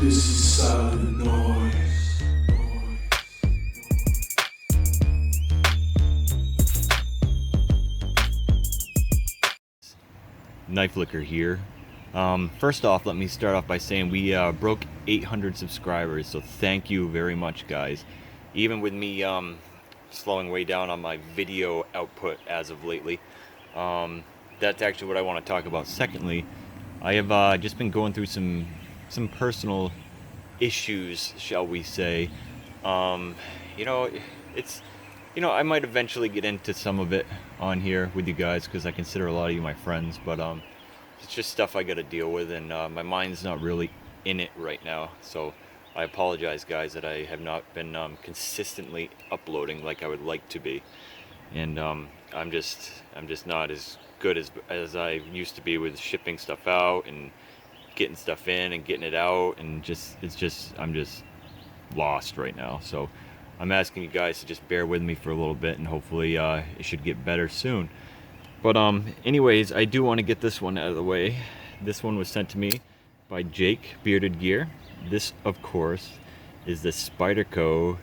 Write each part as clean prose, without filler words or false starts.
This is silent noise. Knife Licker here. First off, let me start off by saying we broke 800 subscribers, so thank you very much, guys. Even with me slowing way down on my video output as of lately, that's actually what I want to talk about. Secondly, I have just been going through some personal issues, shall we say. You know, it's I might eventually get into some of it on here with you guys because I consider a lot of you my friends, but it's just stuff I got to deal with, and my mind's not really in it right now. So I apologize, guys, that I have not been consistently uploading like I would like to be, and I'm just not as good as I used to be with shipping stuff out and getting stuff in and getting it out, and I'm just lost right now. So I'm asking you guys to just bear with me for a little bit, and hopefully it should get better soon. But anyways, I do want to get this one out of the way. This one was sent to me by Jake Bearded Gear. This, of course, is the Spyderco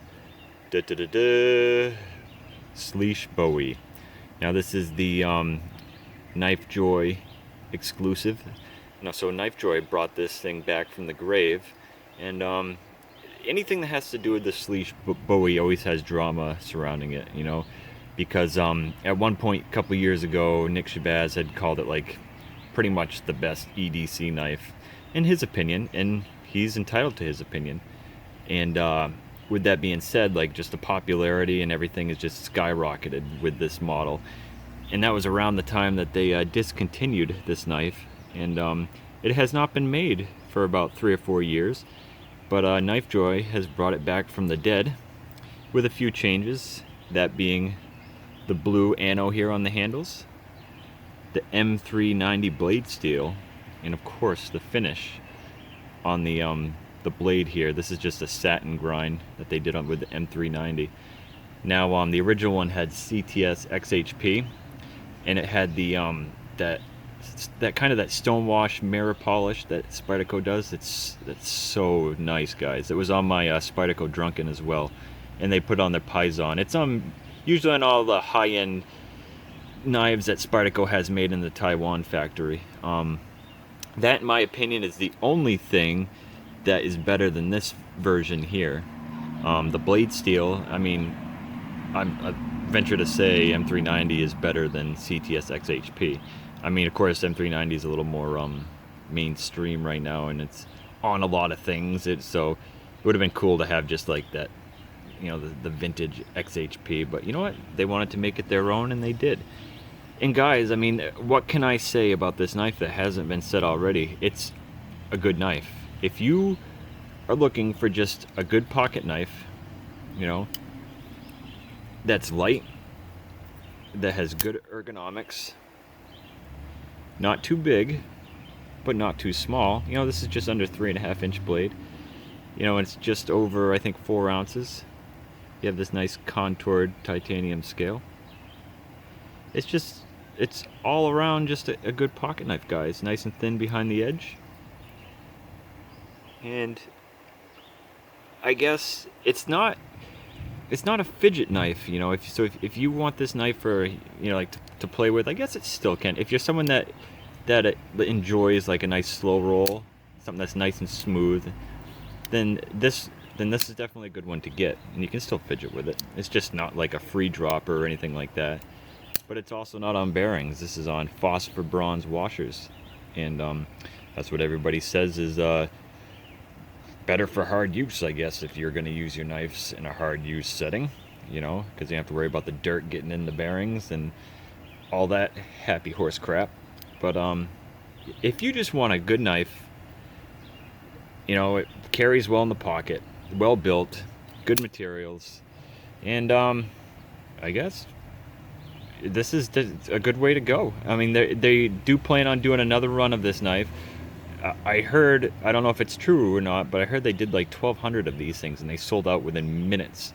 Slysz Bowie. Now this is the Knife Joy exclusive. Now, so Knife Joy brought this thing back from the grave, and anything that has to do with the Slysz Bowie always has drama surrounding it, because at one point a couple years ago, Nick Shabazz had called it like pretty much the best EDC knife in his opinion, and he's entitled to his opinion. And with that being said, like, just the popularity and everything has just skyrocketed with this model, and that was around the time that they discontinued this knife, and it has not been made for about 3 or 4 years. But Knife Joy has brought it back from the dead with a few changes, that being the blue anno here on the handles, the M390 blade steel, and of course the finish on the blade here. This is just a satin grind that they did on with the M390. Now the original one had CTS XHP, and it had the that kind of that stonewash mirror polish that Spyderco does. That's so nice, guys. It was on my Spyderco Drunken as well, and they put on their Paisan. It's usually on all the high-end knives that Spyderco has made in the Taiwan factory. That, in my opinion, is the only thing that is better than this version here. The blade steel, I mean, I venture to say M390 is better than CTS XHP. I mean, of course, M390 is a little more mainstream right now, and it's on a lot of things. So it would have been cool to have just like that, the vintage XHP. But you know what? They wanted to make it their own, and they did. And guys, I mean, what can I say about this knife that hasn't been said already? It's a good knife. If you are looking for just a good pocket knife, that's light, that has good ergonomics, not too big, but not too small. This is just under 3.5-inch blade. It's just over, I think, 4 ounces. You have this nice contoured titanium scale. It's all around just a good pocket knife, guys. Nice and thin behind the edge. And I guess it's not a fidget knife, if you want this knife for, like to play with, I guess it still can. If you're someone that enjoys like a nice slow roll, something that's nice and smooth, then this is definitely a good one to get, and you can still fidget with it. It's just not like a free dropper or anything like that. But it's also not on bearings. This is on phosphor bronze washers, and that's what everybody says is better for hard use, I guess, if you're going to use your knives in a hard use setting, because you have to worry about the dirt getting in the bearings and all that happy horse crap. But if you just want a good knife, it carries well in the pocket, well built, good materials, and I guess this is a good way to go. I mean, they do plan on doing another run of this knife. I heard, I don't know if it's true or not, but I heard they did like 1,200 of these things, and they sold out within minutes.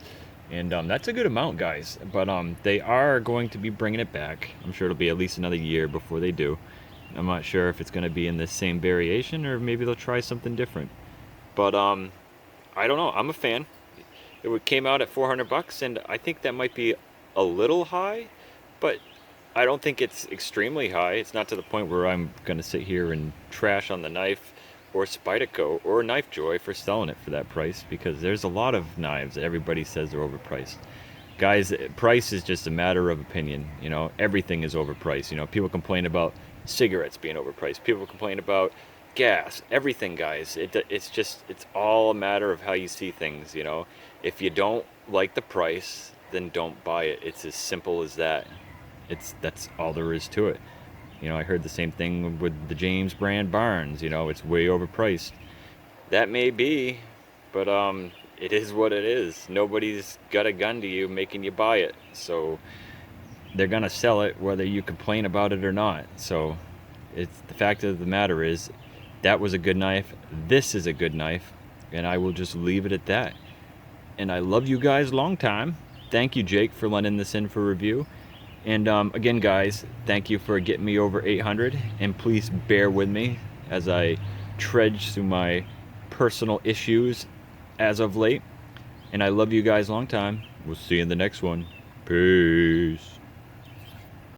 And that's a good amount, guys. But they are going to be bringing it back. I'm sure it'll be at least another year before they do. I'm not sure if it's going to be in the same variation, or maybe they'll try something different. But I don't know. I'm a fan. Came out at 400 bucks, and I think that might be a little high, but I don't think it's extremely high. It's not to the point where I'm gonna sit here and trash on the knife or Spyderco or Knife Joy for selling it for that price, because there's a lot of knives that everybody says they're overpriced. Guys, price is just a matter of opinion. You know, everything is overpriced. You know, people complain about cigarettes being overpriced. People complain about gas. Everything, guys. It's all a matter of how you see things. You know, if you don't like the price, then don't buy it. It's as simple as that. That's all there is to it. You know, I heard the same thing with the James brand Barnes. You know, it's way overpriced. That may be, but it is what it is. Nobody's got a gun to you making you buy it, so they're gonna sell it whether you complain about it or not. So it's the fact of the matter is, that was a good knife. This is a good knife, and I will just leave it at that. And I love you guys long time. Thank you, Jake, for lending this in for review. And again, guys, thank you for getting me over 800, and please bear with me as I trudge through my personal issues as of late. And I love you guys long time. We'll see you in the next one. Peace.